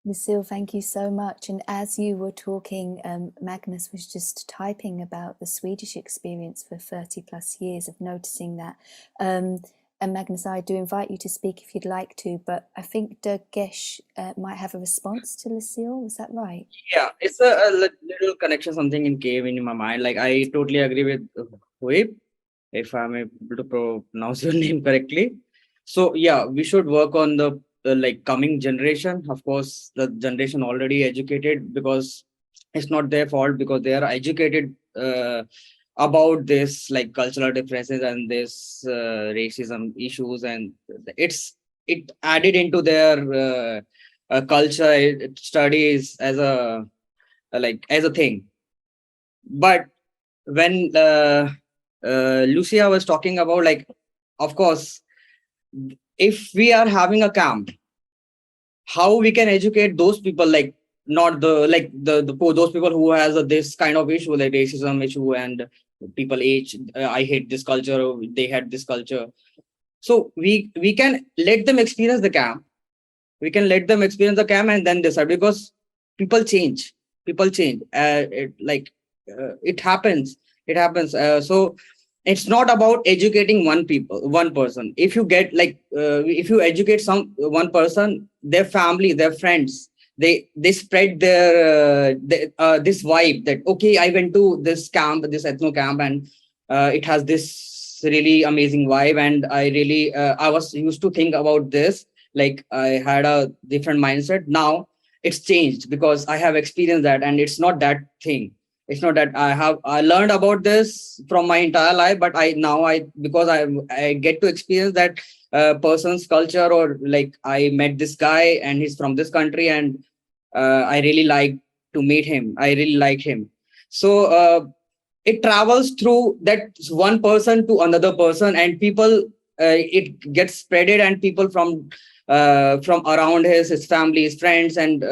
S1: Lucille, thank you so much. And as you were talking, Magnus was just typing about the Swedish experience for 30 plus years of noticing that. And Magnus, I do invite you to speak if you'd like to, but I think Durgesh might have a response to Lucille. Was that right?
S18: Yeah, it's a little connection, something came in my mind. Like I totally agree with Huib, if I'm able to pronounce your name correctly. So yeah, we should work on the like coming generation. Of course, the generation already educated, because it's not their fault, because they are educated about this like cultural differences and this racism issues, and it added into their culture studies as a thing. But when Lucia was talking about, like, of course, if we are having a camp, how we can educate those people, like not the like the those people who has this kind of issue, like racism issue, and people I hate this culture, they had this culture. So we can let them experience the camp, We can let them experience the camp and then decide, because people change. It happens. So it's not about educating one person. If you get if you educate one person, their family, their friends, they spread their this vibe that, okay, I went to this camp, this ethno camp, and it has this really amazing vibe, and I was used to think about this, like I had a different mindset. Now it's changed because I have experienced that, and it's not that thing. It's not that I learned about this from my entire life, but because I get to experience that person's culture, or like I met this guy and he's from this country, and I really like to meet him. I really like him. So it travels through that one person to another person, and people, it gets spreaded, and people from around his family, his friends, and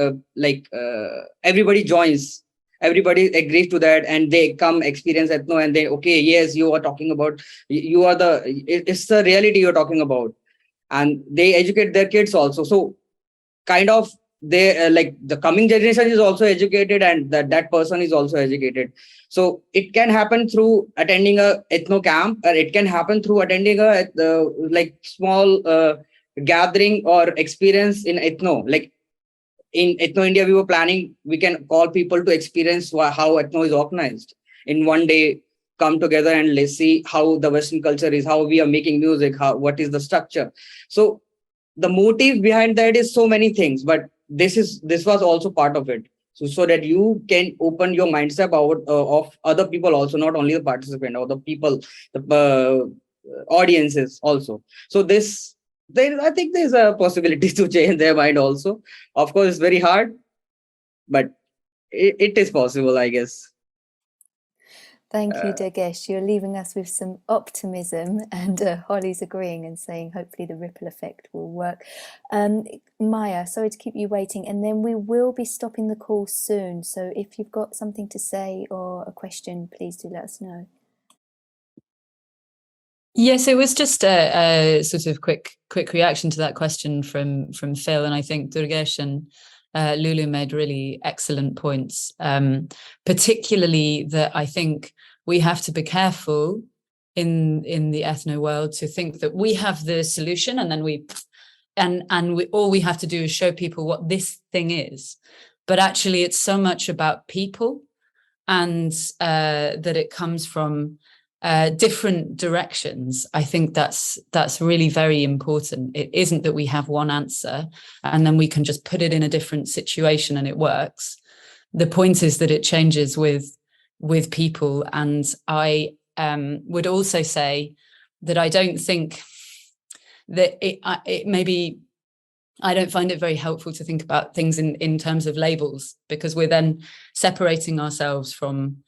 S18: everybody joins. Everybody agrees to that, and they come experience ethno, and they, okay, yes, you are talking about, it's the reality you're talking about, and they educate their kids also. So kind of they the coming generation is also educated, and that person is also educated. So it can happen through attending a ethno camp, or it can happen through attending a small gathering or experience in ethno. Like in Ethno India, we were planning, we can call people to experience how ethno is organized in one day. Come together and let's see how the Western culture is, how we are making music, what is the structure. So the motive behind that is so many things, but this was also part of it. So that you can open your mindset out of other people also, not only the participant or the people, the audiences also. So I think there's a possibility to change their mind also. Of course, it's very hard, but it is possible, I guess.
S1: Thank you, Durgesh. You're leaving us with some optimism, and Holly's agreeing and saying hopefully the ripple effect will work. Maya, sorry to keep you waiting, and then we will be stopping the call soon. So if you've got something to say or a question, please do let us know.
S20: Yes, it was just a sort of quick reaction to that question from Phil, and I think Durgesh and Lulu made really excellent points, particularly that I think we have to be careful in the ethno world to think that we have the solution, and then all we have to do is show people what this thing is. But actually, it's so much about people, and that it comes from different directions. I think that's really very important. It isn't that we have one answer and then we can just put it in a different situation and it works. The point is that it changes with people. And I would also say that I don't think that it maybe, I don't find it very helpful to think about things in terms of labels, because we're then separating ourselves from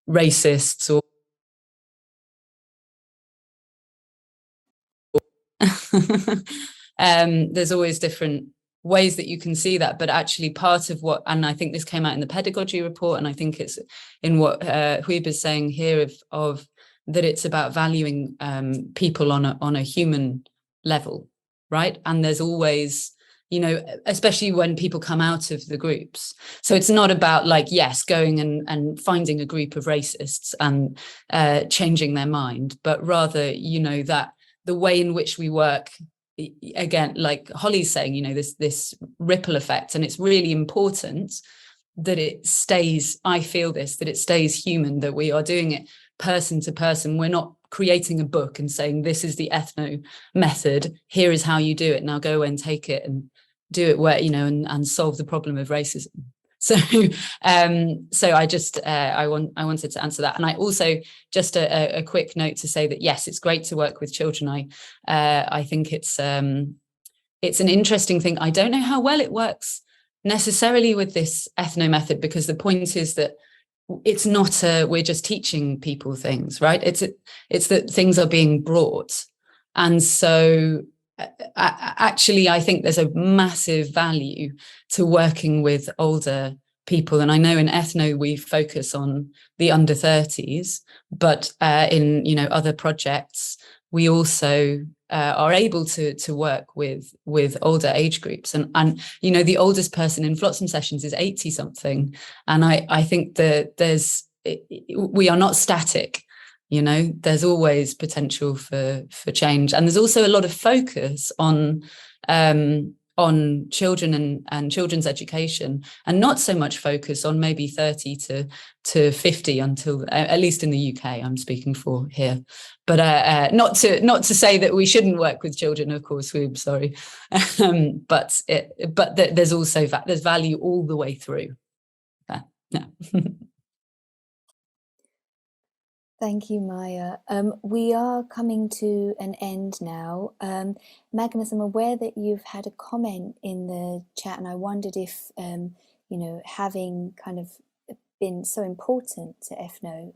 S20: racists or there's always different ways that you can see that, but actually part of what, and I think this came out in the pedagogy report, and I think it's in what Huib is saying here of that it's about valuing people on a human level, right? And there's always, especially when people come out of the groups. So it's not about going and finding a group of racists and changing their mind, but rather, that the way in which we work, again, like Holly's saying, this ripple effect, and it's really important that it stays, I feel this, that it stays human, that we are doing it person to person. We're not creating a book and saying, this is the ethno method, here is how you do it, now go and take it and do it where, and solve the problem of racism. So I just I wanted to answer that. And I also just a quick note to say that, yes, it's great to work with children. I think it's an interesting thing. I don't know how well it works necessarily with this ethno method, because the point is that it's not we're just teaching people things, right? It's that things are being brought. And so actually, I think there's a massive value to working with older people. And I know in ethno, we focus on the under 30s, but in, other projects, we also are able to work with older age groups. And you know, the oldest person in Flotsam sessions is 80 something. And I think that we are not static. You know, there's always potential for change. And there's also a lot of focus on children and children's education, and not so much focus on maybe 30 to 50 until, at least in the UK, I'm speaking for here. But not to say that we shouldn't work with children, of course, Huib, sorry. But there's also there's value all the way through. Yeah.
S1: Thank you, Maya. We are coming to an end now. Magnus, I'm aware that you've had a comment in the chat, and I wondered if, you know, having kind of been so important to Ethno,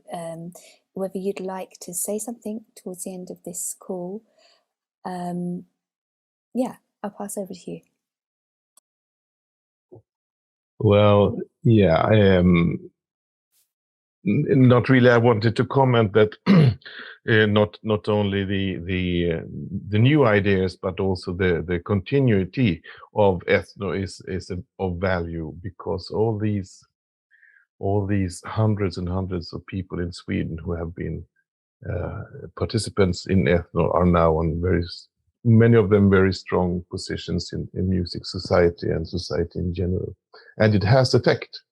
S1: whether you'd like to say something towards the end of this call. Yeah, I'll pass over to you.
S3: Well, yeah, I am. Not really. I wanted to comment that not only the new ideas, but also the continuity of Ethno is of value, because all these hundreds and hundreds of people in Sweden who have been participants in Ethno are now on many of them very strong positions in music society and society in general, and it has effect,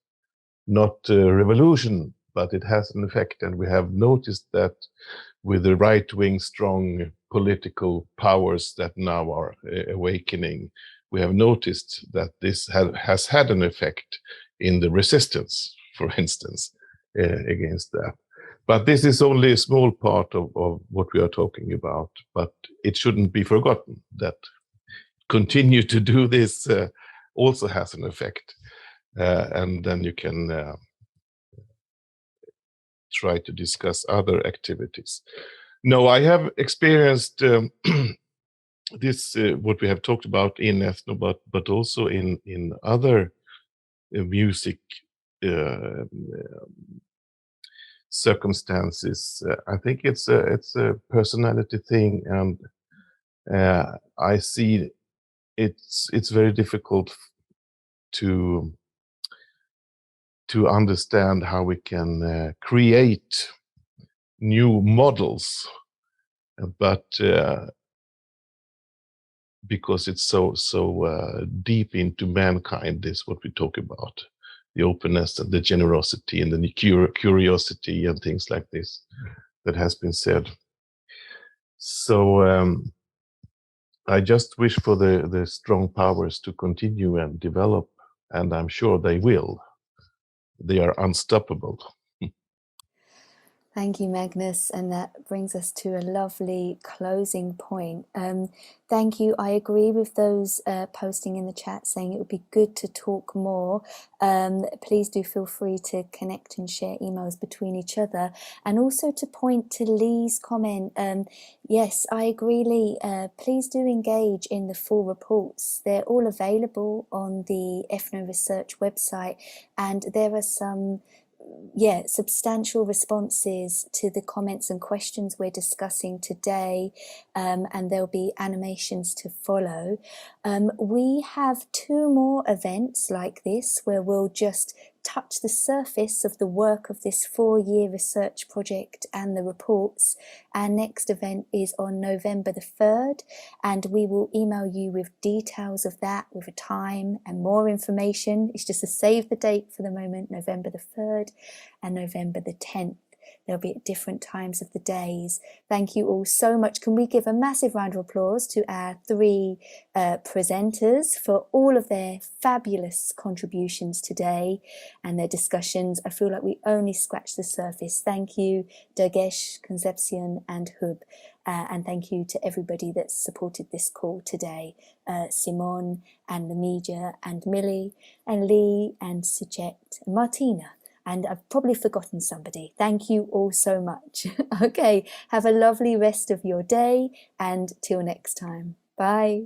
S3: not revolution, but it has an effect. And we have noticed that with the right-wing strong political powers that now are awakening, we have noticed that this has had an effect in the resistance, for instance, against that. But this is only a small part of what we are talking about, but it shouldn't be forgotten that continue to do this also has an effect. And then you can try to discuss other activities. No, I have experienced this, what we have talked about in Ethno, but also in other music circumstances. I think it's a personality thing, and I see it's very difficult to understand how we can create new models, but because it's so deep into mankind, is what we talk about, the openness and the generosity and the curiosity and things like this that has been said. So I just wish for the strong powers to continue and develop, and I'm sure they will. They are unstoppable.
S1: Thank you, Magnus, and that brings us to a lovely closing point. Thank you. I agree with those posting in the chat saying it would be good to talk more. Please do feel free to connect and share emails between each other, and also to point to Lee's comment. Yes, I agree, Lee. Please do engage in the full reports. They're all available on the Ethno Research website, and there are some substantial responses to the comments and questions we're discussing today, and there'll be animations to follow. We have 2 more events like this where we'll just touch the surface of the work of this 4-year research project and the reports. Our next event is on November the 3rd, and we will email you with details of that, with a time and more information. It's just to save the date for the moment, November the 3rd and November the 10th. They'll be at different times of the days. Thank you all so much. Can we give a massive round of applause to our 3 presenters for all of their fabulous contributions today and their discussions? I feel like we only scratched the surface. Thank you, Durgesh, Concepción and Huib. And thank you to everybody that supported this call today. Simon and the media and Millie and Lee and Suchet and Martina. And I've probably forgotten somebody. Thank you all so much. Okay, have a lovely rest of your day, and till next time. Bye.